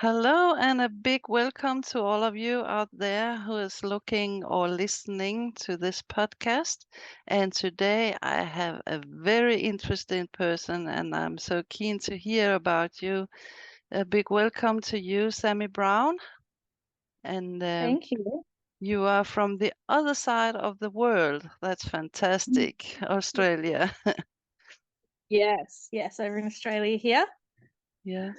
Hello, and a big welcome to all of you out there who is looking or listening to this podcast. And today I have a very interesting person, and I'm so keen to hear about you. A big welcome to you, Sammi Brown. And Thank you. you are from the other side of the world. That's fantastic, Australia. Yes, over in Australia here. Yeah.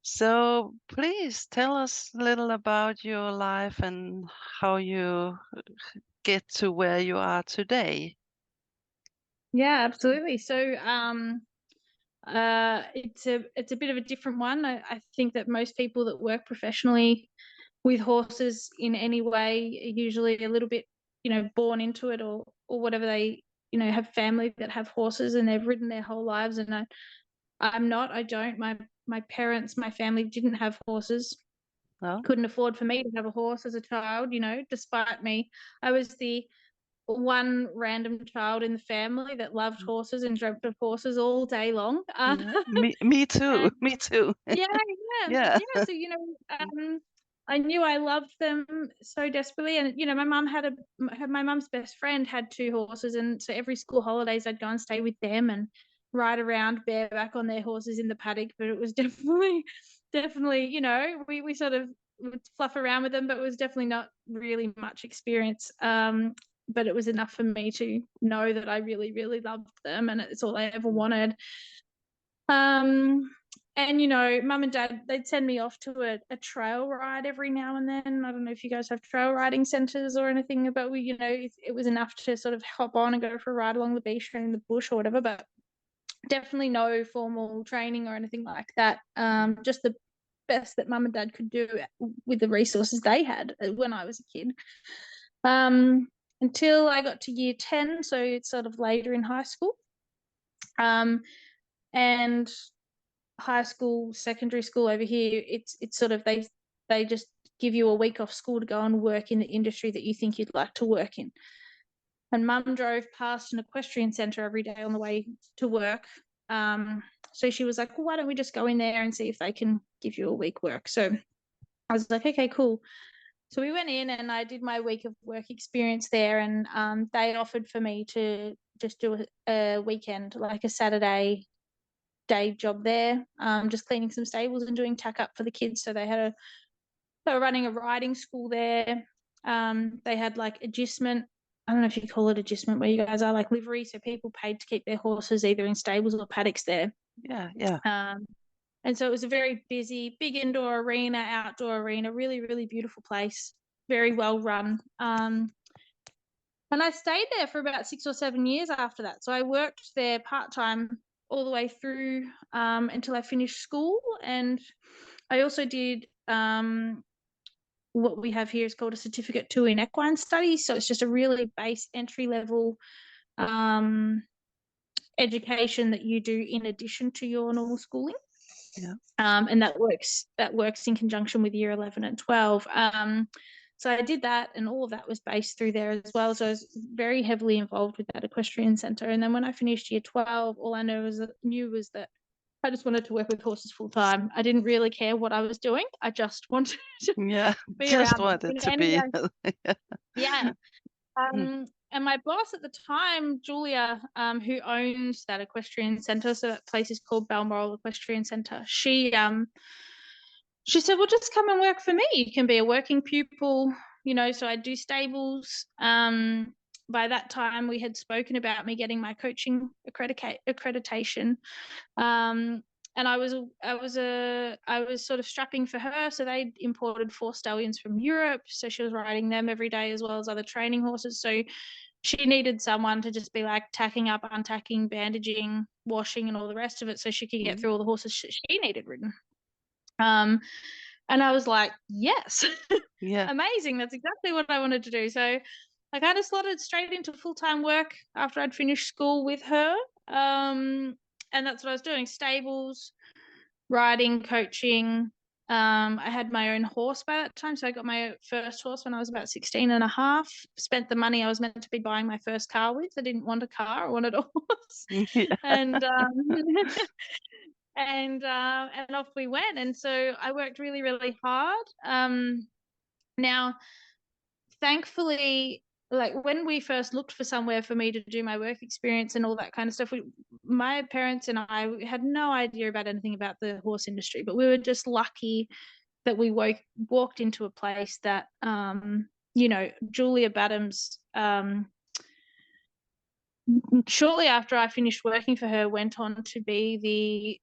So please tell us a little about your life and how you get to where you are today. Yeah, absolutely. So, it's a bit of a different one. I think that most people that work professionally with horses in any way are usually a little bit, born into it or whatever. They, have family that have horses and they've ridden their whole lives. And I'm not. I don't. My parents, my family didn't have horses. No? Couldn't afford for me to have a horse as a child. Despite me, I was the one random child in the family that loved horses and dreamt of horses all day long. Yeah. Me too. And Me too. yeah, Yeah. So I knew I loved them so desperately, and my mum's best friend had two horses, and so every school holidays I'd go and stay with them and ride around bareback on their horses in the paddock. But it was definitely, we sort of would fluff around with them, but it was definitely not really much experience. But it was enough for me to know that I really, really loved them, and it's all I ever wanted. And mum and dad, they'd send me off to a trail ride every now and then. I don't know if you guys have trail riding centres or anything, but it was enough to sort of hop on and go for a ride along the beach or in the bush or whatever, but definitely no formal training or anything like that. Just the best that mum and dad could do with the resources they had when I was a kid. Until I got to year 10, so it's sort of later in high school. And high school, secondary school over here, it's sort of they just give you a week off school to go and work in the industry that you think you'd like to work in. And mum drove past an equestrian centre every day on the way to work. So she was like, well, why don't we just go in there and see if they can give you a week work? So I was like, okay, cool. So we went in and I did my week of work experience there, and they offered for me to just do a weekend, like a Saturday day job there, just cleaning some stables and doing tack up for the kids. So they were running a riding school there. They had like agistment. I don't know if you call it agistment where you guys are, like livery. So people paid to keep their horses either in stables or paddocks there. Yeah. And so it was a very busy, big indoor arena, outdoor arena, really, really beautiful place, very well run. And I stayed there for about 6 or 7 years after that. So I worked there part-time all the way through until I finished school. And I also did what we have here is called a Certificate 2 in Equine Studies. So it's just a really base entry-level education that you do in addition to your normal schooling. Yeah. And that works in conjunction with year 11 and 12. So I did that, and all of that was based through there as well. So I was very heavily involved with that equestrian centre. And then when I finished year 12, all I knew was that I just wanted to work with horses full time. I didn't really care what I was doing. I just wanted to Yeah. be Just around them. wanted to be. Yeah. And my boss at the time, Julia, who owns that equestrian centre, so that place is called Balmoral Equestrian Centre. She said, well, just come and work for me. You can be a working pupil, so I do stables. By that time, we had spoken about me getting my coaching accreditation. And I was sort of strapping for her. So they imported 4 stallions from Europe. So she was riding them every day as well as other training horses. So she needed someone to just be like tacking up, untacking, bandaging, washing, and all the rest of it, so she could get through all the horses she needed ridden. And I was like, yes, Yeah. amazing. That's exactly what I wanted to do. So I kind of slotted straight into full-time work after I'd finished school with her. And that's what I was doing: stables, riding, coaching. I had my own horse by that time. So I got my first horse when I was about 16 and a half, spent the money I was meant to be buying my first car with. I didn't want a car, I wanted a horse. Yeah. And and off we went. And so I worked really, really hard. Now, thankfully, like when we first looked for somewhere for me to do my work experience and all that kind of stuff, my parents and I had no idea about anything about the horse industry, but we were just lucky that we walked into a place that, Julia Badham's, shortly after I finished working for her, went on to be the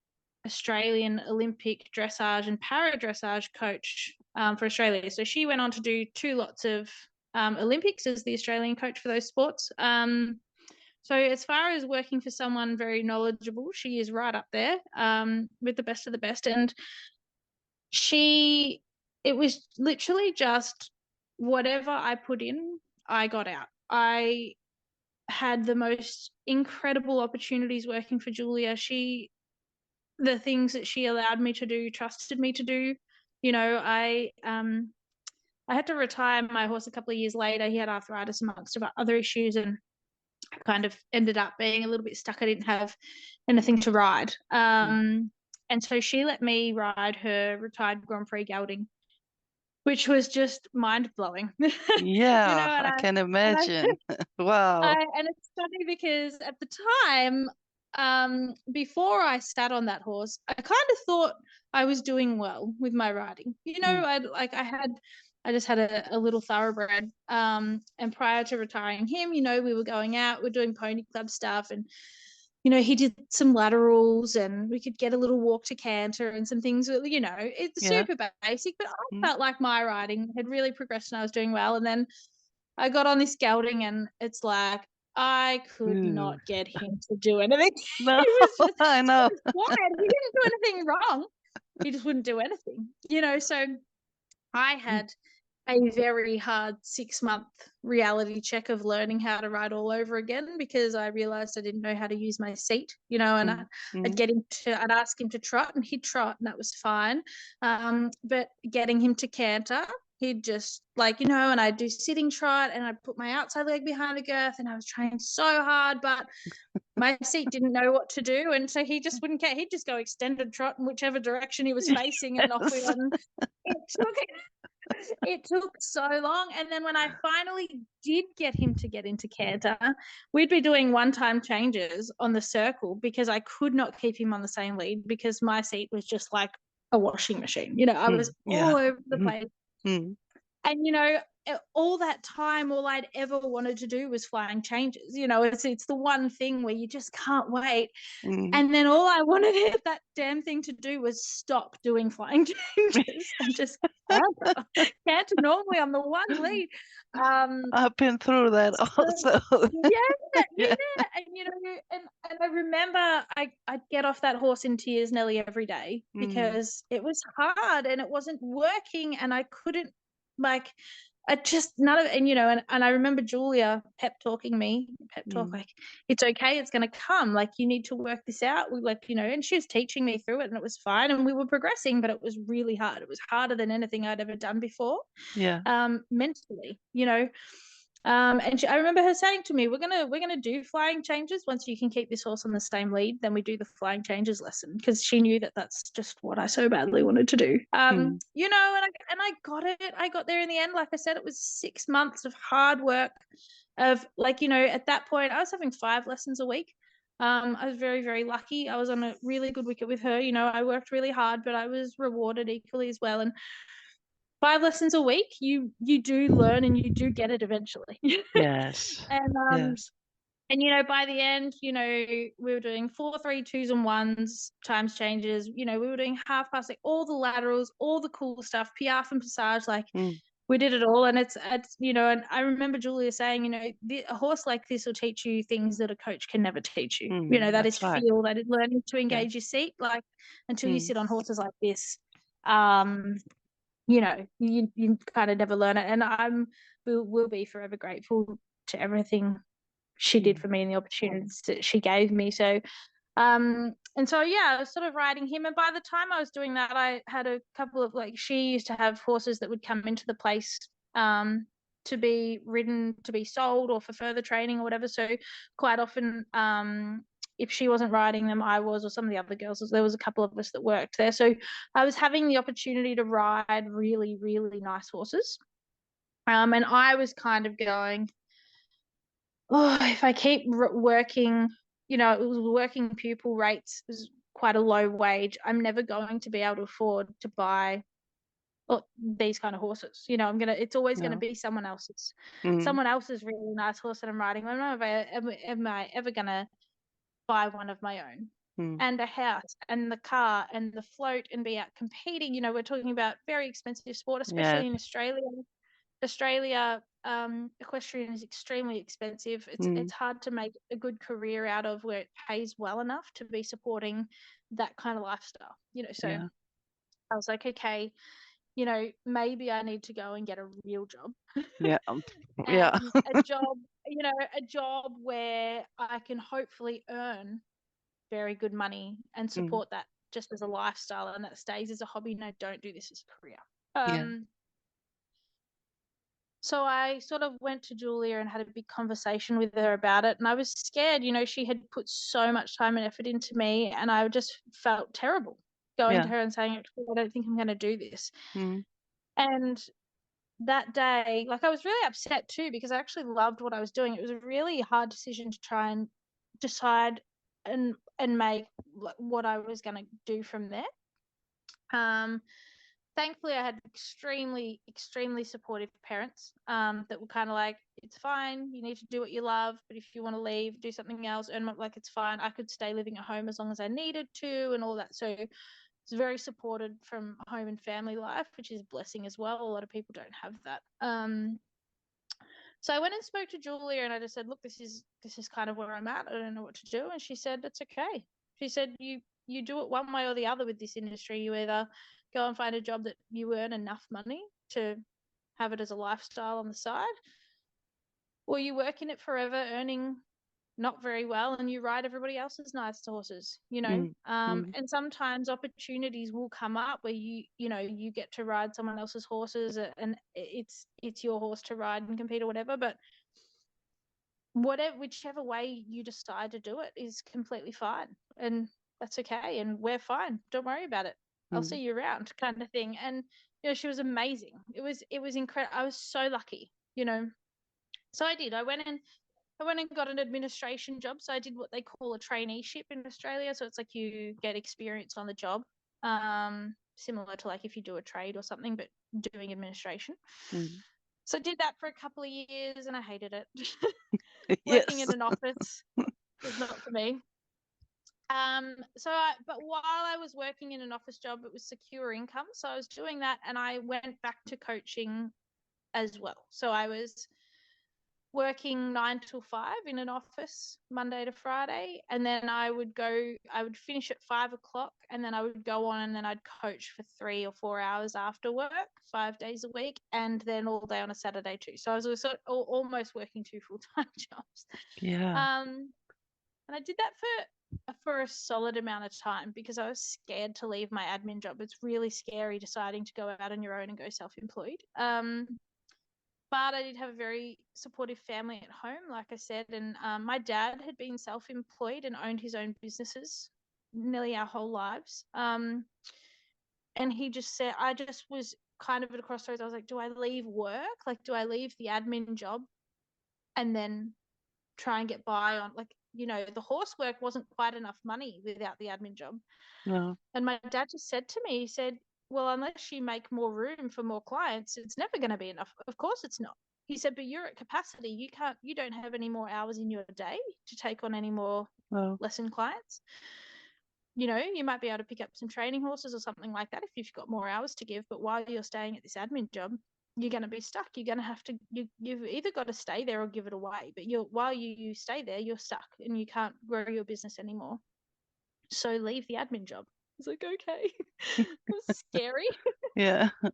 Australian Olympic dressage and para dressage coach for Australia. So she went on to do 2 lots of Olympics as the Australian coach for those sports. So as far as working for someone very knowledgeable, she is right up there with the best of the best. And it was literally just whatever I put in, I got out. I had the most incredible opportunities working for Julia. The things that she allowed me to do, trusted me to do. I had to retire my horse a couple of years later. He had arthritis amongst other issues, and I kind of ended up being a little bit stuck. I didn't have anything to ride. And so she let me ride her retired Grand Prix gelding, which was just mind-blowing. Yeah, And I can imagine. Wow. and it's funny because at the time, before I sat on that horse, I kind of thought I was doing well with my riding. I just had a little thoroughbred. And prior to retiring him, we were going out, we're doing pony club stuff, and he did some laterals, and we could get a little walk to canter and some things. It's Yeah. super basic, but I felt like my riding had really progressed and I was doing well. And then I got on this gelding, and it's like I could not get him to do anything. No, He was just I know. quiet. He didn't do anything wrong. He just wouldn't do anything. So I had a very hard 6-month reality check of learning how to ride all over again, because I realized I didn't know how to use my seat, and I'd ask him to trot, and he'd trot, and that was fine. But getting him to canter, he'd just and I'd do sitting trot, and I'd put my outside leg behind the girth, and I was trying so hard, but my seat didn't know what to do. And so he just wouldn't care. He'd just go extended trot in whichever direction he was facing, and off we went. It took so long. And then when I finally did get him to get into canter, we'd be doing one-time changes on the circle because I could not keep him on the same lead because my seat was just like a washing machine. I was all over the place. And, all that time, all I'd ever wanted to do was flying changes. It's the one thing where you just can't wait. And then all I wanted that damn thing to do was stop doing flying changes and just canter normally on the one lead. I've been through that also. Yeah. And I remember I'd get off that horse in tears nearly every day because it was hard and it wasn't working, and I couldn't I just none of and I remember Julia pep talking me, like, it's okay, it's going to come, like, you need to work this out. We and she was teaching me through it, and it was fine, and we were progressing, but it was really hard. It was harder than anything I'd ever done before. Mentally, and I remember her saying to me, we're gonna do flying changes. Once you can keep this horse on the same lead, then we do the flying changes lesson, because she knew that that's just what I so badly wanted to do. And I got it. I got there in the end. Like I said, it was 6 months of hard work. Of at that point, I was having 5 lessons a week. I was very, very lucky. I was on a really good wicket with her. I worked really hard, but I was rewarded equally as well. And 5 lessons a week, you do learn, and you do get it eventually. Yes. And and by the end, we were doing 4, 3, 2s and 1s, times changes. We were doing half pass, like all the laterals, all the cool stuff, piaffe and passage, we did it all. And it's and I remember Julia saying, a horse like this will teach you things that a coach can never teach you. That is right. feel, that is learning to engage your seat, until you sit on horses like this. You kind of never learn it. And will be forever grateful to everything she did for me and the opportunities that she gave me. So and so I was sort of riding him, and by the time I was doing that, I had a couple of she used to have horses that would come into the place to be ridden, to be sold, or for further training or whatever. So quite often if she wasn't riding them, I was, or some of the other girls. There was a couple of us that worked there. So I was having the opportunity to ride really, really nice horses. And I was kind of going, oh, if I keep working, it was working pupil rates, was quite a low wage. I'm never going to be able to afford to buy these kind of horses. It's always going to be someone else's really nice horse that I'm riding. I'm not am I ever going to buy one of my own. And a house and the car and the float and be out competing. We're talking about very expensive sport, especially in Australia. Equestrian is extremely expensive. It's hard to make a good career out of where it pays well enough to be supporting that kind of lifestyle. So I was like, okay, maybe I need to go and get a real job. Yeah. And a job, a job where I can hopefully earn very good money and support that just as a lifestyle, and that stays as a hobby. No, don't do this as a career. So I sort of went to Julia and had a big conversation with her about it. And I was scared, she had put so much time and effort into me, and I just felt terrible going to her and saying, I don't think I'm going to do this. And that day, I was really upset too, because I actually loved what I was doing. It was a really hard decision to try and decide and make what I was going to do from there. Thankfully, I had extremely, extremely supportive parents that were kind of like, it's fine, you need to do what you love, but if you want to leave, do something else, earn it's fine. I could stay living at home as long as I needed to and all that. So it's very supported from home and family life, which is a blessing as well. A lot of people don't have that. So I went and spoke to Julia, and I just said, look, this is kind of where I'm at. I don't know what to do. And she said, it's okay. She said, you do it one way or the other with this industry. You either go and find a job that you earn enough money to have it as a lifestyle on the side, or you work in it forever earning not very well and you ride everybody else's nice horses, and sometimes opportunities will come up where you get to ride someone else's horses, and it's your horse to ride and compete or whatever. But whichever way you decide to do it is completely fine, and that's okay, and we're fine, don't worry about it. I'll see you around, kind of thing. And she was amazing. It was incredible. I was so lucky. So I did. I went and got an administration job. So I did what they call a traineeship in Australia. So it's like you get experience on the job, similar to if you do a trade or something, but doing administration. So I did that for a couple of years, and I hated it. Working in an office was not for me. But while I was working in an office job, it was secure income. So I was doing that, and I went back to coaching as well. So I was working 9 till 5 in an office Monday to Friday, and then I would finish at 5 o'clock, and then I would go on, and then I'd coach for 3 or 4 hours after work, 5 days a week, and then all day on a Saturday too. So I was sort of almost working 2 full-time jobs. And I did that for a solid amount of time because I was scared to leave my admin job. It's really scary deciding to go out on your own and go self-employed. But I did have a very supportive family at home, like I said, and my dad had been self-employed and owned his own businesses nearly our whole lives. And he just said, I just was kind of at a crossroads. I was like, do I leave work? Do I leave the admin job and then try and get by on, the horse work wasn't quite enough money without the admin job. No. And my dad just said to me, he said, well, unless you make more room for more clients, it's never going to be enough. Of course it's not. He said, but you're at capacity. You don't have any more hours in your day to take on any more lesson clients. You might be able to pick up some training horses or something like that if you've got more hours to give. But while you're staying at this admin job, you're going to be stuck. You're going to have to, you've either got to stay there or give it away. But while you stay there, you're stuck and you can't grow your business anymore. So leave the admin job. I was like, okay. It was scary. Yeah. I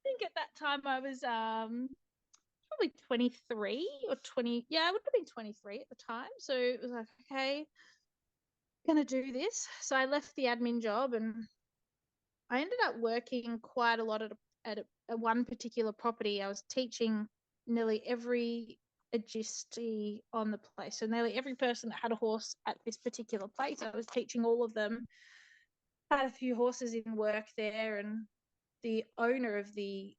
think at that time I was probably 23 or 20. Yeah, I would have been 23 at the time. So it was like, okay, I'm going to do this. So I left the admin job, and I ended up working quite a lot at one particular property. I was teaching nearly every agility on the place. So nearly every person that had a horse at this particular place, I was teaching all of them. I had a few horses in work there, and the owner of the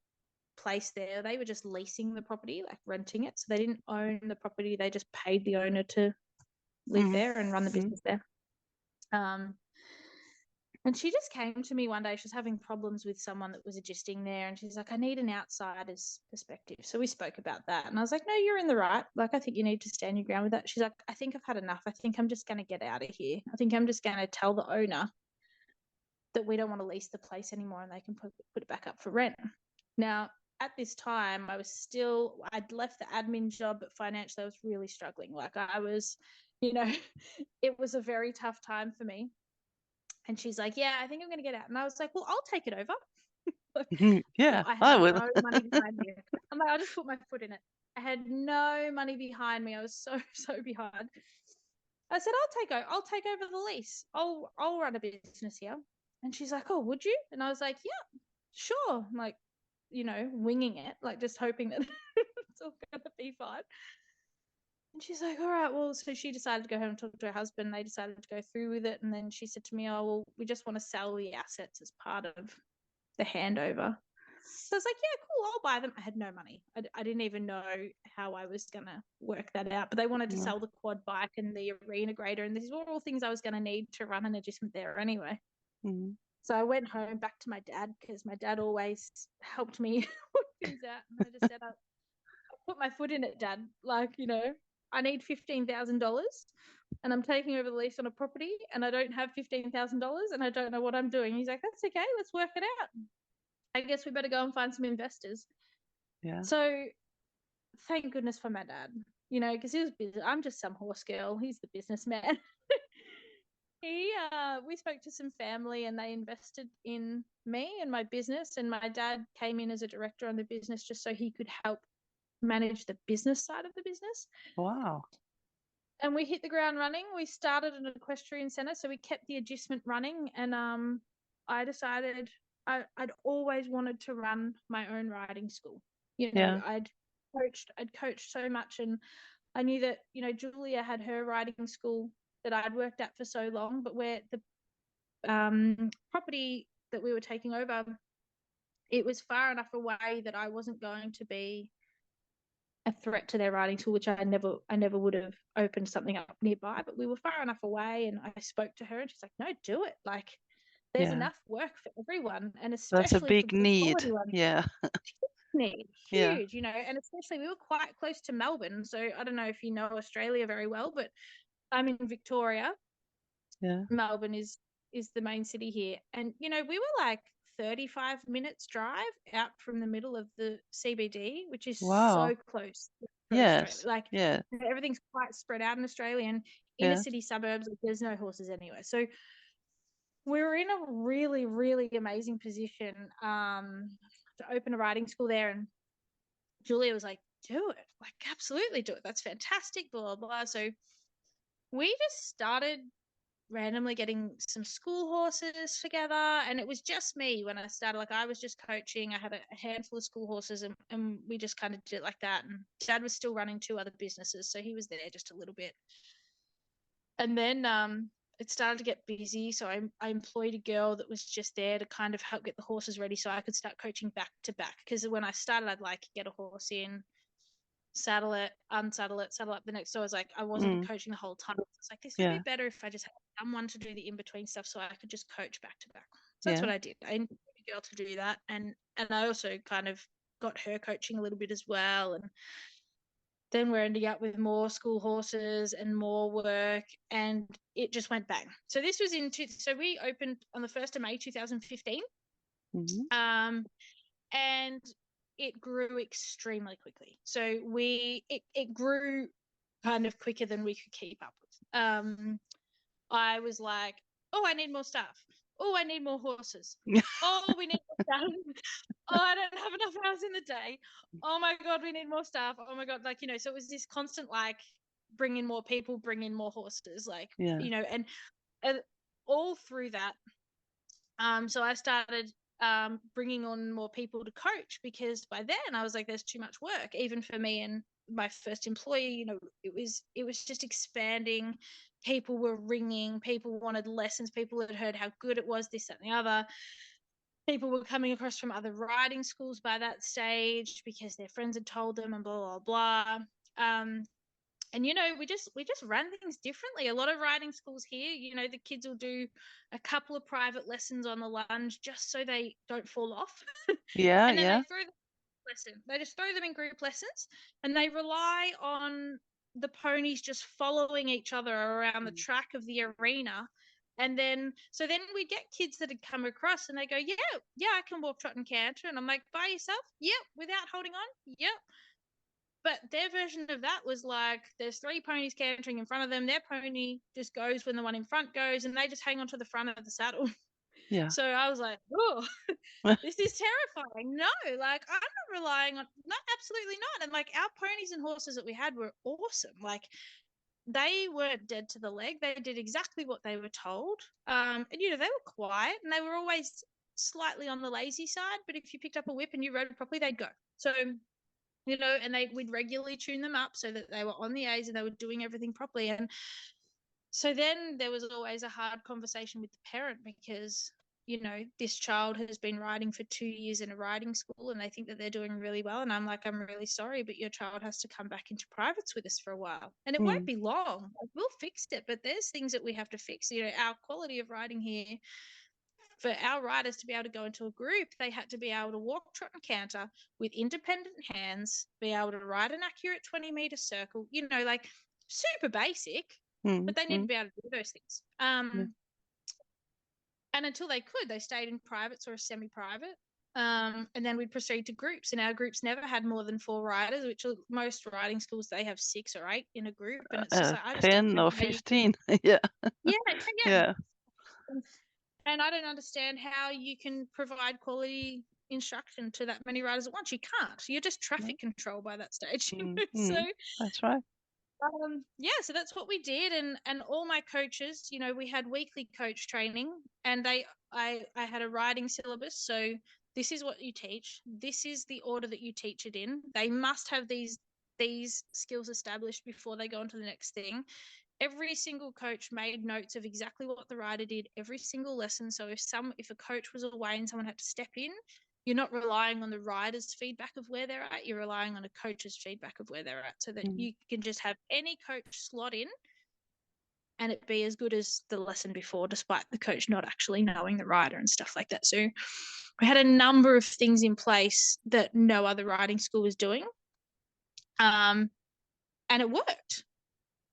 place there, they were just leasing the property, like renting it. So they didn't own the property. They just paid the owner to live there and run the business there. And she just came to me one day. She was having problems with someone that was adjusting there. And she's like, I need an outsider's perspective. So we spoke about that. And I was like, no, you're in the right. Like, I think you need to stand your ground with that. She's like, I think I've had enough. I think I'm just going to get out of here. I think I'm just going to tell the owner that we don't want to lease the place anymore and they can put it back up for rent. Now, at this time, I'd left the admin job, but financially I was really struggling. Like I was, it was a very tough time for me. And she's like, yeah, I think I'm going to get out. And I was like, well, I'll take it over. Yeah, I I had will. no money behind me. I'm like, I'll just put my foot in it. I had no money behind me. I was so behind. I said, I'll take over the lease. I'll run a business here. And she's like, oh, would you? And I was like, yeah, sure. I'm like, winging it, like just hoping that it's all going to be fine. And she's like, all right, well, so she decided to go home and talk to her husband. They decided to go through with it. And then she said to me, oh, well, we just want to sell the assets as part of the handover. So I was like, yeah, cool, I'll buy them. I had no money. I didn't even know how I was going to work that out. But they wanted to sell the quad bike and the arena grader. And these were all things I was going to need to run an adjustment there anyway. Mm-hmm. So I went home back to my dad because my dad always helped me work things out. And I just said, I put my foot in it, Dad. Like, I need $15,000 and I'm taking over the lease on a property and I don't have $15,000 and I don't know what I'm doing. He's like, that's okay. Let's work it out. I guess we better go and find some investors. Yeah. So thank goodness for my dad, because he was busy. I'm just some horse girl. He's the businessman. We spoke to some family and they invested in me and my business. And my dad came in as a director on the business just so he could help manage the business side of the business. Wow. And we hit the ground running. We started an equestrian center, so we kept the adjustment running. And I decided I'd always wanted to run my own riding school. I'd coached so much, and I knew that Julia had her riding school that I'd worked at for so long, but where the property that we were taking over, it was far enough away that I wasn't going to be a threat to their riding school, which I never would have opened something up nearby, but we were far enough away. And I spoke to her and she's like, no, do it. Like there's enough work for everyone. And That's a especially for big good need. quality ones. Yeah. Need, Yeah. huge, and especially we were quite close to Melbourne. So I don't know if you know Australia very well, but I'm in Victoria. Yeah. Melbourne is the main city here. And, we were like 35 minutes drive out from the middle of the CBD, which is so close to Yes. Australia. Like everything's quite spread out in Australia, and inner city suburbs, there's no horses anywhere. So we were in a really, really amazing position to open a riding school there. And Julia was like, do it, like absolutely do it. That's fantastic, blah, blah, blah. So we just started randomly getting some school horses together, and it was just me when I started. Like I was just coaching. I had a handful of school horses, and we just kind of did it like that. And Dad was still running 2 other businesses, so he was there just a little bit. And then it started to get busy, so I employed a girl that was just there to kind of help get the horses ready so I could start coaching back to back. Because when I started, I'd like get a horse in, saddle it, unsaddle it, saddle up the next. So I was like, I wasn't coaching the whole time. It's like, this would be better if I just had someone to do the in-between stuff so I could just coach back to back. So that's what I did. I needed a girl to do that. And I also kind of got her coaching a little bit as well. And then we're ending up with more school horses and more work, and it just went bang. So this was so we opened on the 1st of May 2015. And it grew extremely quickly. So it grew kind of quicker than we could keep up with. I was like, oh, I need more staff. Oh, I need more horses. Oh, we need more staff. Oh, I don't have enough hours in the day. Oh my God, we need more staff. Oh my God. Like, so it was this constant, like, bring in more people, bring in more horses, like, and all through that. So I started bringing on more people to coach, because by then I was like, there's too much work, even for me and my first employer, you know, it was just expanding. People were ringing, people wanted lessons, people had heard how good it was, this, that, and the other. People were coming across from other riding schools by that stage because their friends had told them, and blah, blah, blah. And, you know, we just ran things differently. A lot of riding schools here, you know, the kids will do a couple of private lessons on the lunge just so they don't fall off. Yeah, And then yeah. they throw them in lesson. They just throw them in group lessons, and they rely on the ponies just following each other around the track of the arena. And then, so then we get kids that had come across and they go, yeah, I can walk, trot, and canter. And I'm like, by yourself? Yep. Without holding on? Yep. But their version of that was like, there's 3 ponies cantering in front of them. Their pony just goes when the one in front goes, and they just hang onto the front of the saddle. Yeah. So I was like, oh, this is terrifying. No, like, I'm not relying on, no, absolutely not. And like, our ponies and horses that we had were awesome. Like, they weren't dead to the leg. They did exactly what they were told. And, you know, they were quiet and they were always slightly on the lazy side. But if you picked up a whip and you rode it properly, they'd go. So, you know, and we'd regularly tune them up so that they were on the A's and they were doing everything properly. And so then there was always a hard conversation with the parent because, you know, this child has been riding for 2 years in a riding school and they think that they're doing really well. And I'm like, I'm really sorry, but your child has to come back into privates with us for a while. And it won't be long. Like, we'll fix it, but there's things that we have to fix. You know, our quality of riding here, for our riders to be able to go into a group, they had to be able to walk, trot, and canter with independent hands, be able to ride an accurate 20-meter circle, you know, like super basic, but they need to be able to do those things. And until they could, they stayed in privates or semi-private. And then we'd proceed to groups, and our groups never had more than 4 riders, which most riding schools, they have 6 or 8 in a group. And it's just like, I just 10 or 15. Yeah. Yeah. Yeah. And I don't understand how you can provide quality instruction to that many riders at once. You can't. You're just traffic control by that stage. So that's right. so that's what we did. And all my coaches, you know, we had weekly coach training, and I had a riding syllabus. So this is what you teach. This is the order that you teach it in. They must have these skills established before they go on to the next thing. Every single coach made notes of exactly what the rider did every single lesson. So if a coach was away and someone had to step in, you're not relying on the rider's feedback of where they're at. You're relying on a coach's feedback of where they're at, so that you can just have any coach slot in and it be as good as the lesson before, despite the coach not actually knowing the rider and stuff like that. So we had a number of things in place that no other riding school was doing. And it worked.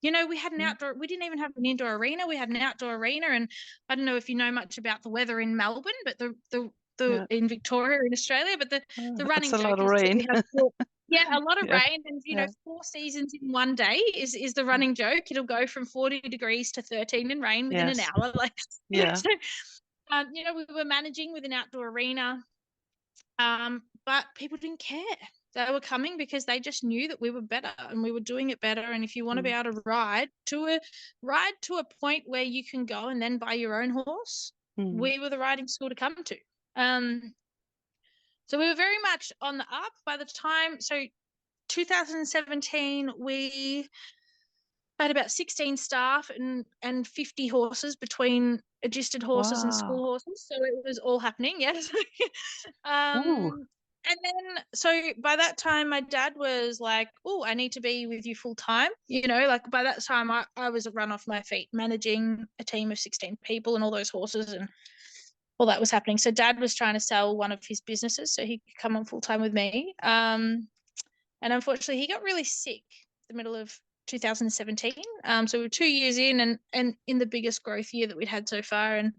You know, we had an outdoor, we didn't even have an indoor arena. We had an outdoor arena. And I don't know if you know much about the weather in Melbourne, but in Victoria, in Australia, but the running joke is that we have a lot of rain, and you know, 4 seasons in one day is the running joke. It'll go from 40 degrees to 13 in rain within an hour. Like, so, you know, we were managing with an outdoor arena, but people didn't care. They were coming because they just knew that we were better and we were doing it better. And if you want to be able to ride to a point where you can go and then buy your own horse, we were the riding school to come to. So we were very much on the up by the time. So 2017, we had about 16 staff and 50 horses between registered horses and school horses. So it was all happening. Yes. And then, so by that time, my dad was like, oh, I need to be with you full time. You know, like by that time, I was run off my feet managing a team of 16 people and all those horses and all that was happening. So dad was trying to sell one of his businesses so he could come on full time with me. And unfortunately, he got really sick the middle of 2017. So we were 2 years in and in the biggest growth year that we'd had so far. And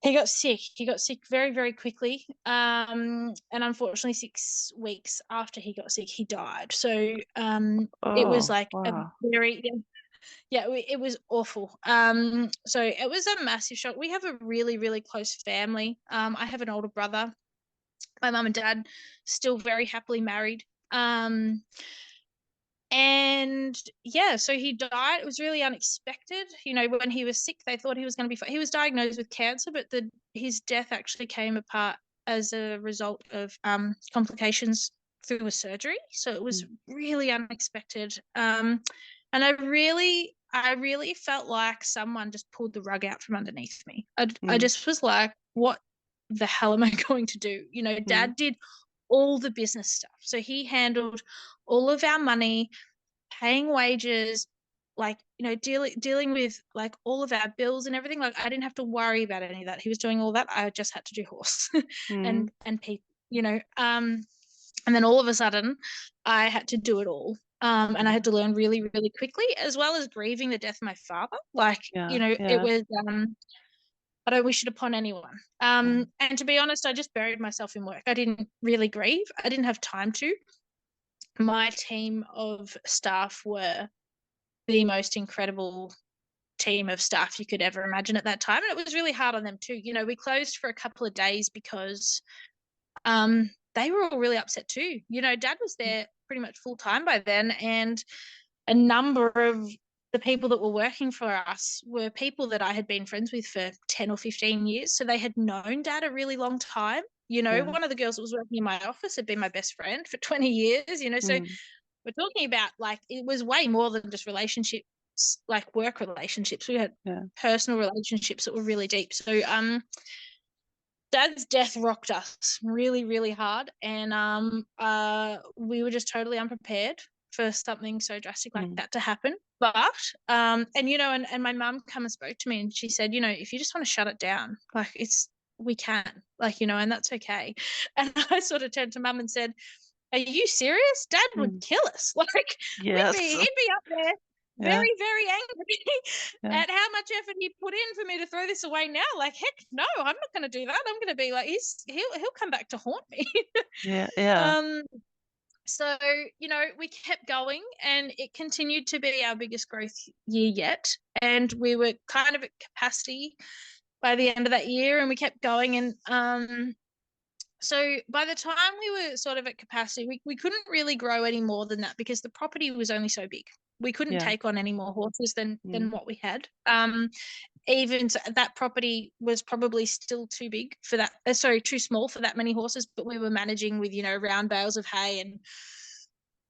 he got sick. He got sick very, very quickly. And unfortunately, 6 weeks after he got sick, he died. So it was like a very, it was awful. So it was a massive shock. We have a really, really close family. I have an older brother. My mum and dad still very happily married. And so he died. It was really unexpected. You know, when he was sick, they thought he was going to be fine. He was diagnosed with cancer, but his death actually came apart as a result of complications through a surgery, so it was Mm. really unexpected. And I really felt like someone just pulled the rug out from underneath me. I Mm. just was like, what the hell am I going to do? Mm. Dad did all the business stuff. So he handled all of our money, paying wages, like, dealing with like all of our bills and everything. Like, I didn't have to worry about any of that. He was doing all that. I just had to do horse Mm. and people, and then all of a sudden I had to do it all. And I had to learn really, really quickly, as well as grieving the death of my father. Like, Yeah. it Yeah. was, I don't wish it upon anyone. Yeah. And to be honest, I just buried myself in work. I didn't really grieve. I didn't have time to. My team of staff were the most incredible team of staff you could ever imagine at that time. And it was really hard on them too. We closed for a couple of days because they were all really upset too. Dad was there pretty much full time by then, and a number of the people that were working for us were people that I had been friends with for 10 or 15 years. So they had known Dad a really long time. Yeah. One of the girls that was working in my office had been my best friend for 20 years, so Mm. we're talking about, like, it was way more than just relationships, like work relationships. We had Yeah. personal relationships that were really deep. So Dad's death rocked us really, really hard, and we were just totally unprepared for something so drastic like Mm. that to happen. But and my mum come and spoke to me, and she said, if you just want to shut it down, like, we can, like, and that's okay. And I sort of turned to mum and said, are you serious? Dad would Mm. kill us. Like, Yes. he'd be up there Yeah. very, very angry Yeah. at how much effort he put in for me to throw this away now. Like, heck no, I'm not going to do that. I'm going to be like, he'll come back to haunt me. Yeah. Yeah. um, so, we kept going, and it continued to be our biggest growth year yet. And we were kind of at capacity by the end of that year, and we kept going. And so by the time we were sort of at capacity, we couldn't really grow any more than that because the property was only so big. We couldn't Yeah. take on any more horses than Mm. what we had. Even so, that property was probably still too big for that. Sorry, too small for that many horses. But we were managing with round bales of hay and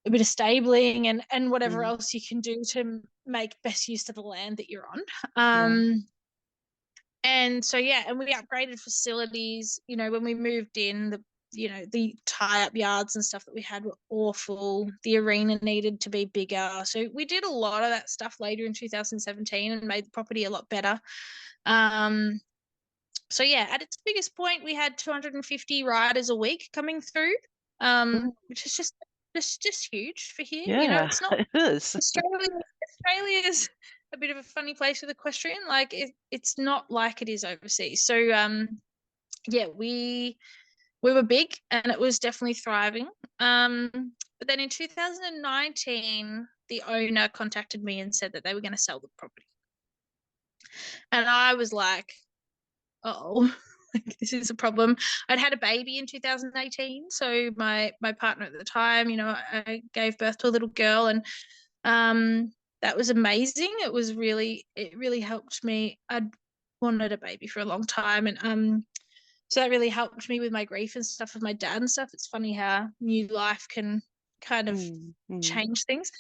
a bit of stabling and whatever Mm. else you can do to make best use of the land that you're on. Yeah. And so, yeah, and we upgraded facilities. When we moved in, the tie-up yards and stuff that we had were awful. The arena needed to be bigger. So we did a lot of that stuff later in 2017 and made the property a lot better. So yeah, at its biggest point, we had 250 riders a week coming through, Mm. which is just huge for here. Yeah. It's not It is. Australia. Australia is a bit of a funny place with equestrian. Like, it's not like it is overseas. So yeah, we were big, and it was definitely thriving. But then in 2019, the owner contacted me and said that they were going to sell the property, and I was like, oh, like, this is a problem. I'd had a baby in 2018, so my partner at the time, I gave birth to a little girl, and that was amazing. It really helped me. I'd wanted a baby for a long time, and so that really helped me with my grief and stuff with my dad and stuff. It's funny how new life can kind of Mm. Mm. change things.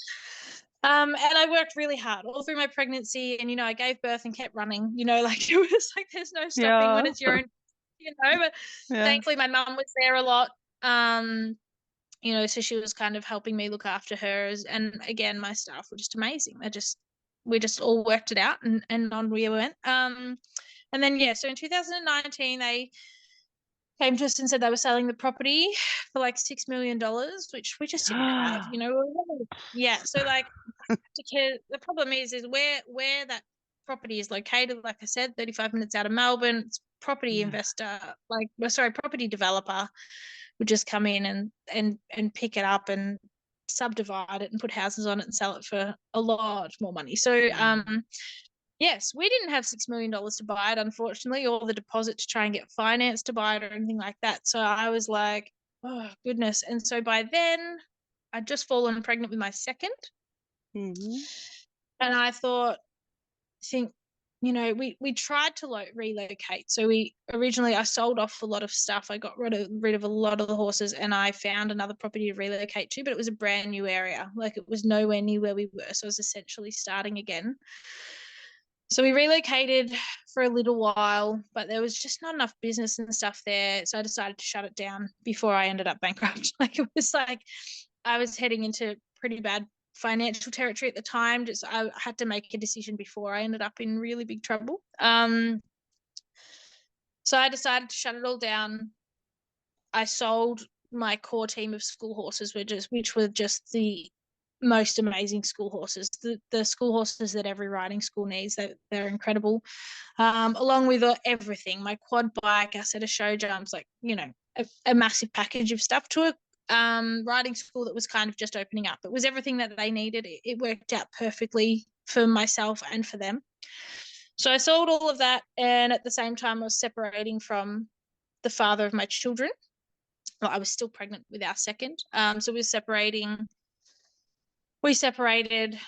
And I worked really hard all through my pregnancy, and I gave birth and kept running. Like, it was like there's no stopping when Yeah. it's your own. But Yeah. thankfully my mum was there a lot. So she was kind of helping me look after her, and again, my staff were just amazing. We just all worked it out, and on we went. And then, yeah, so in 2019 they came to us and said they were selling the property for like $6 million, which we just didn't have. Yeah, so like, the problem is where that property is located. Like I said, 35 minutes out of Melbourne. It's property Yeah. investor, property developer would just come in and pick it up and subdivide it and put houses on it and sell it for a lot more money. So yes, we didn't have $6 million to buy it, unfortunately, or the deposit to try and get finance to buy it or anything like that. So I was like, oh goodness. And so by then I'd just fallen pregnant with my second. Mm-hmm. And I think, you know, we tried to relocate. So I sold off a lot of stuff. I got rid of a lot of the horses, and I found another property to relocate to, but it was a brand new area. Like, it was nowhere near where we were. So I was essentially starting again. So we relocated for a little while, but there was just not enough business and stuff there. So I decided to shut it down before I ended up bankrupt. Like, it was like I was heading into pretty bad financial territory at the time. Just I had to make a decision before I ended up in really big trouble. So I decided to shut it all down. I sold my core team of school horses, which were just the most amazing school horses, the school horses that every riding school needs. They're incredible. Along with everything, my quad bike, our set of show jumps, like, you know, a massive package of stuff to a riding school that was kind of just opening up. It was everything that they needed. It worked out perfectly for myself and for them. So I sold all of that, and at the same time I was separating from the father of my children. Well, I was still pregnant with our second. So we separated,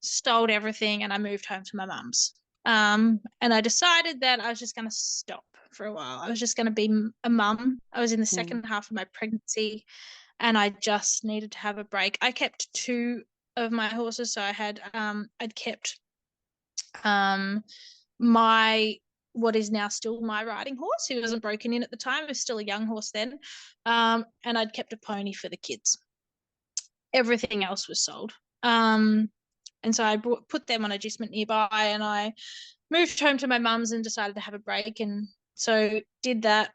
sold everything, and I moved home to my mum's. And I decided that I was just going to stop for a while. I was just going to be a mum. I was in the second half of my pregnancy, and I just needed to have a break. I kept 2 of my horses. So I'd kept what is now still my riding horse, who wasn't broken in at the time. It was still a young horse then. And I'd kept a pony for the kids. Everything else was sold. And so I put them on adjustment nearby, and I moved home to my mum's and decided to have a break. And so did that.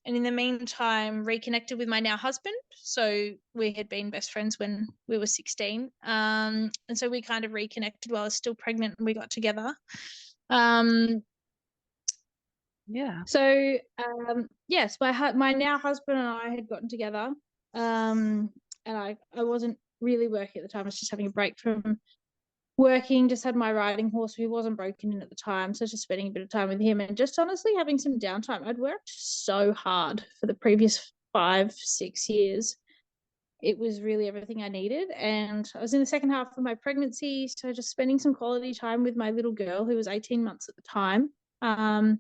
And in the meantime, reconnected with my now husband. So we had been best friends when we were 16. And so we kind of reconnected while I was still pregnant, and we got together. So yes, my now husband and I had gotten together. And I wasn't really working at the time. I was just having a break from working, just had my riding horse who wasn't broken in at the time. So just spending a bit of time with him and just honestly having some downtime. I'd worked so hard for the previous 5-6 years. It was really everything I needed. And I was in the second half of my pregnancy. So just spending some quality time with my little girl, who was 18 months at the time. And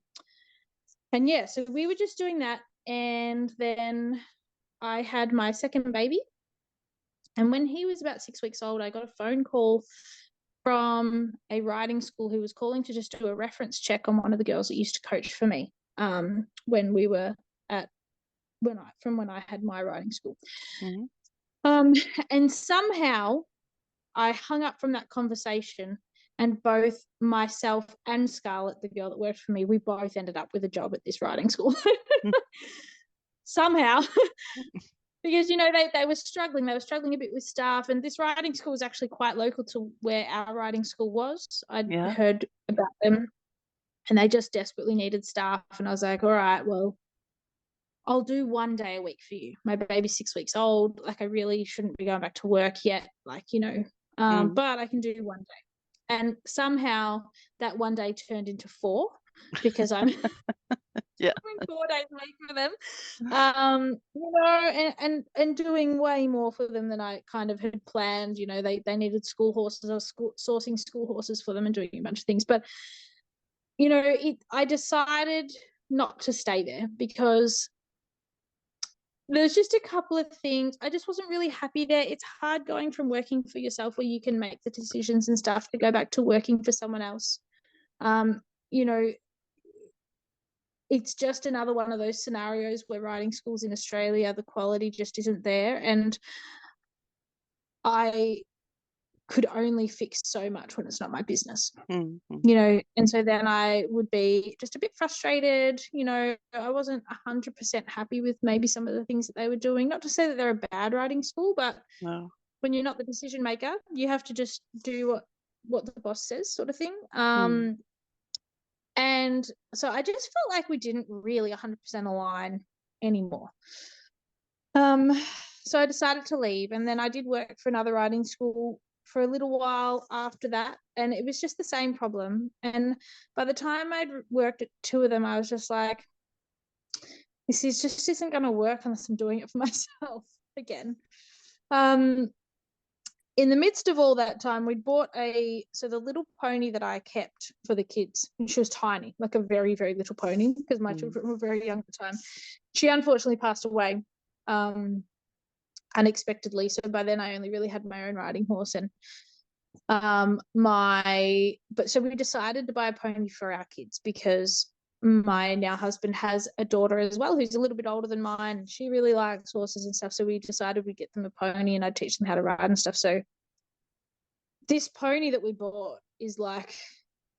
yeah, so we were just doing that. And then I had my second baby. And when he was about 6 weeks old, I got a phone call from a riding school who was calling to just do a reference check on one of the girls that used to coach for me when we were when I had my riding school. And somehow I hung up from that conversation, and both myself and Scarlett, the girl that worked for me, we both ended up with a job at this riding school. Somehow. Because, you know, they were struggling. They were struggling a bit with staff. And this riding school was actually quite local to where our riding school was. I'd heard about them, and they just desperately needed staff. And I was like, all right, well, I'll do 1 day a week for you. My baby's 6 weeks old. Like, I really shouldn't be going back to work yet. Like, you know, but I can do 1 day. And somehow that 1 day turned into 4, because I'm doing 4 days a week for them, you know, and doing way more for them than I kind of had planned. You know, they needed school horses. I was sourcing school horses for them and doing a bunch of things. But, you know, I decided not to stay there because there's just a couple of things. I just wasn't really happy there. It's hard going from working for yourself, where you can make the decisions and stuff, to go back to working for someone else. You know, it's just another one of those scenarios where riding schools in Australia, the quality just isn't there. And I could only fix so much when it's not my business, you know. And so then I would be just a bit frustrated. You know, I wasn't 100% happy with maybe some of the things that they were doing. Not to say that they're a bad riding school, but when you're not the decision maker, you have to just do what the boss says, sort of thing. And so I just felt like we didn't really 100% align anymore. So I decided to leave, and then I did work for another riding school for a little while after that, and it was just the same problem. And by the time I'd worked at 2 of them, I was just like, this isn't going to work unless I'm doing it for myself again. in the midst of all that time, we'd bought the little pony that I kept for the kids. And she was tiny, like a very, very little pony, because my children were very young at the time. She unfortunately passed away unexpectedly. So by then I only really had my own riding horse. And so we decided to buy a pony for our kids, because my now husband has a daughter as well who's a little bit older than mine, and she really likes horses and stuff. So we decided we'd get them a pony and I'd teach them how to ride and stuff. So this pony that we bought is like,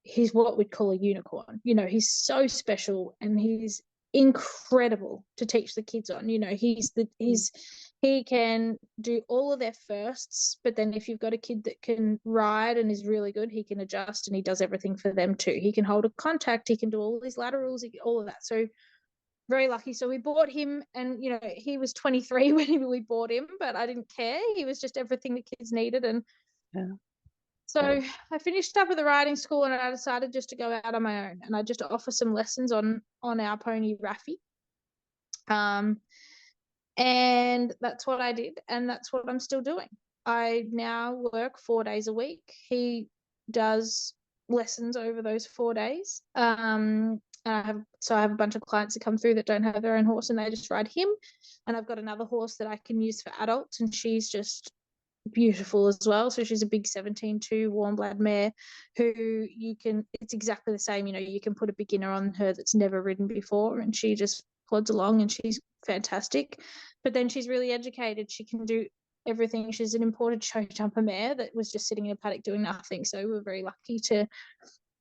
he's what we'd call a unicorn. You know, he's so special and he's incredible to teach the kids on. You know, he can do all of their firsts, but then if you've got a kid that can ride and is really good, he can adjust, and he does everything for them too. He can hold a contact, he can do all these laterals, all of that. So very lucky. So we bought him, and you know, he was 23 when we bought him, but I didn't care. He was just everything the kids needed. And so I finished up at the riding school, and I decided just to go out on my own, and I just offer some lessons on our pony Raffy. And that's what I did, and that's what I'm still doing. I now work 4 days a week. He does lessons over those 4 days. I have a bunch of clients that come through that don't have their own horse, and they just ride him. And I've got another horse that I can use for adults, and she's just beautiful as well. So she's a big 17-2 warm blood mare who it's exactly the same. You know, you can put a beginner on her that's never ridden before, and she just plods along, and she's fantastic. But then she's really educated. She can do everything. She's an imported show jumper mare that was just sitting in a paddock doing nothing. So we're very lucky to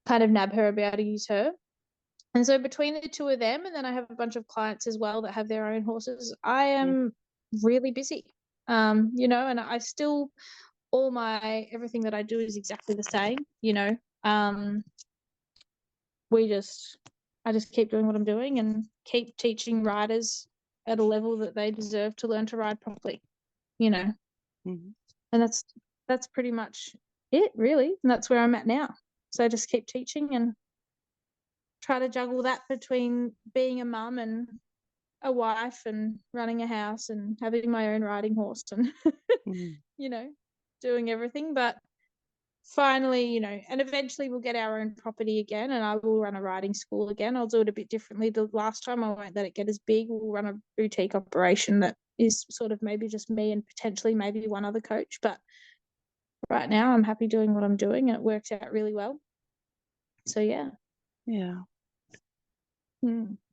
kind of nab her and be able to use her. And so between the two of them, and then I have a bunch of clients as well that have their own horses, I am really busy. You know, and I still, everything that I do is exactly the same, you know. I just keep doing what I'm doing and keep teaching riders at a level that they deserve to learn to ride properly, you know. And that's pretty much it, really. And that's where I'm at now. So I just keep teaching and try to juggle that between being a mum and a wife and running a house and having my own riding horse and you know, doing everything. But finally, you know, and eventually we'll get our own property again, and I will run a riding school again. I'll do it a bit differently. The last time I won't let it get as big. We'll run a boutique operation that is sort of maybe just me and potentially maybe one other coach. But right now I'm happy doing what I'm doing, and it works out really well. So yeah.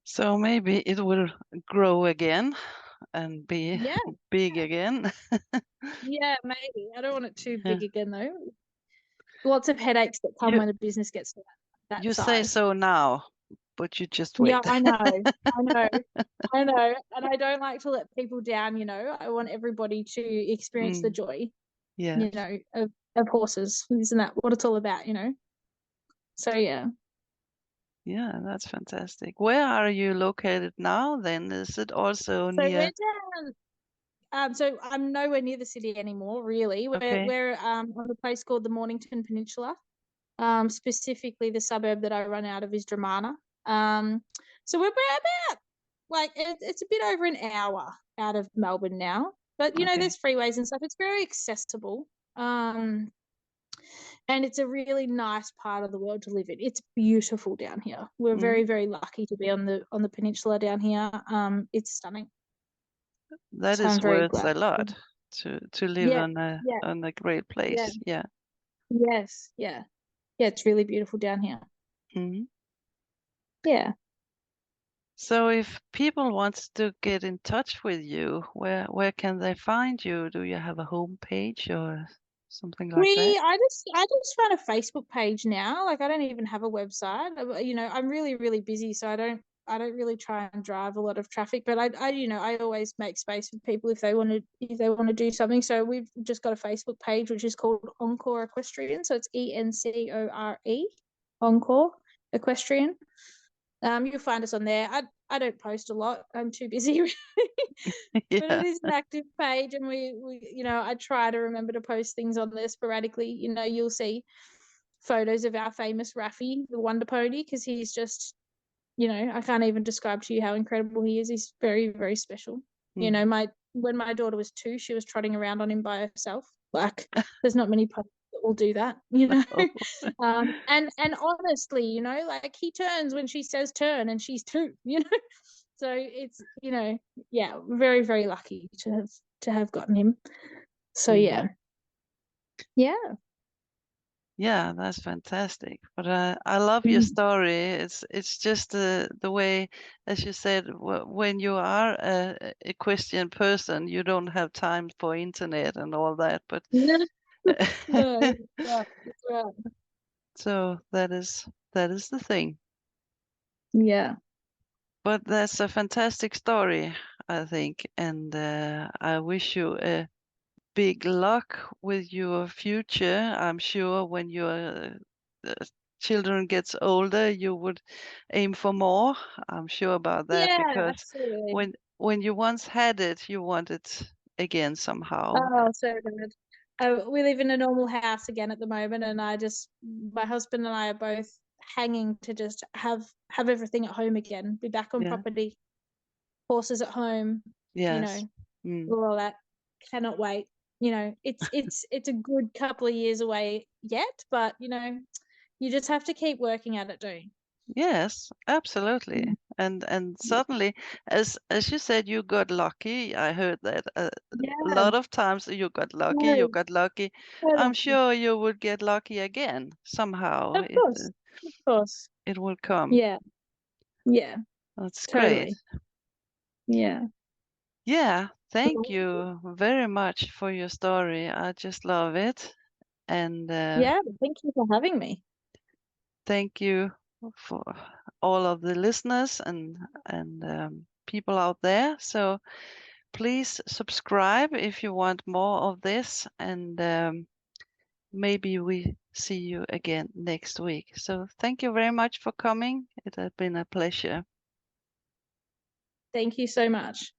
So maybe it will grow again and be big again. Yeah, maybe. I don't want it too big again, though. Lots of headaches that come when a business gets to that you size. Say so now, but you just wait. Yeah, I know. And I don't like to let people down, you know. I want everybody to experience the joy, you know, of horses. Isn't that what it's all about, you know? So, yeah. Yeah, that's fantastic. Where are you located now then? Is it also near? We're down, so I'm nowhere near the city anymore, really. We're on a place called the Mornington Peninsula. Specifically the suburb that I run out of is Dramana. So we're about, like, it's a bit over an hour out of Melbourne now. But, you know, there's freeways and stuff. It's very accessible. And it's a really nice part of the world to live in. It's beautiful down here. We're very, very lucky to be on the peninsula down here. It's stunning. That is worth a lot to live on a great place. Yeah. Yes. Yeah. Yeah, it's really beautiful down here. Yeah. So if people want to get in touch with you, where can they find you? Do you have a home page or something like that? I just run a Facebook page now. Like, I don't even have a website. You know, I'm really, really busy, so I don't really try and drive a lot of traffic. But I you know, I always make space for people if they want to do something. So we've just got a Facebook page which is called Encore Equestrian. So it's ENCORE, Encore Equestrian. You'll find us on there. I don't post a lot. I'm too busy, really. But it is an active page, and we you know, I try to remember to post things on there sporadically. You know, you'll see photos of our famous Raffy, the Wonder Pony, because he's just, you know, I can't even describe to you how incredible he is. He's very, very special. You know, when my daughter was 2, she was trotting around on him by herself. Like, there's not many puppies that will do that, you know. Oh, And honestly, you know, like, he turns when she says turn, and she's 2, you know. So it's, you know, yeah, very, very lucky to have gotten him. So mhm. yeah. Yeah, that's fantastic. But I love your Mm. story. It's just the way, as you said, when you are a equestrian person, you don't have time for internet and all that. But No, no, yeah, that's right. so that is the thing. Yeah. But that's a fantastic story, I think, and I wish you a big luck with your future. I'm sure when your uh, children gets older, you would aim for more. I'm sure about that Yeah, because absolutely. when you once had it, you want it again somehow. Oh, so good. We live in a normal house again at the moment, and my husband and I are both hanging to just have everything at home again, be back on Yeah. property, horses at home, you Yes. know, Mm. all that. Cannot wait. You know, it's a good couple of years away yet, but you know, you just have to keep working at it, don't you? Yes, Mm. absolutely. And suddenly, as you said, you got lucky. I heard that a Yeah, lot of times you got lucky, you no, got lucky. so I'm lucky. sure you would get lucky again somehow. Of course, of course. It will come. Yeah, yeah, That's great. totally. Yeah. Yeah, thank you very much for your story. I just love it. And Yeah, thank you for having me. thank you for all of the listeners and people out there. So please subscribe if you want more of this, and maybe we see you again next week. So thank you very much for coming. It has been a pleasure. Thank you so much.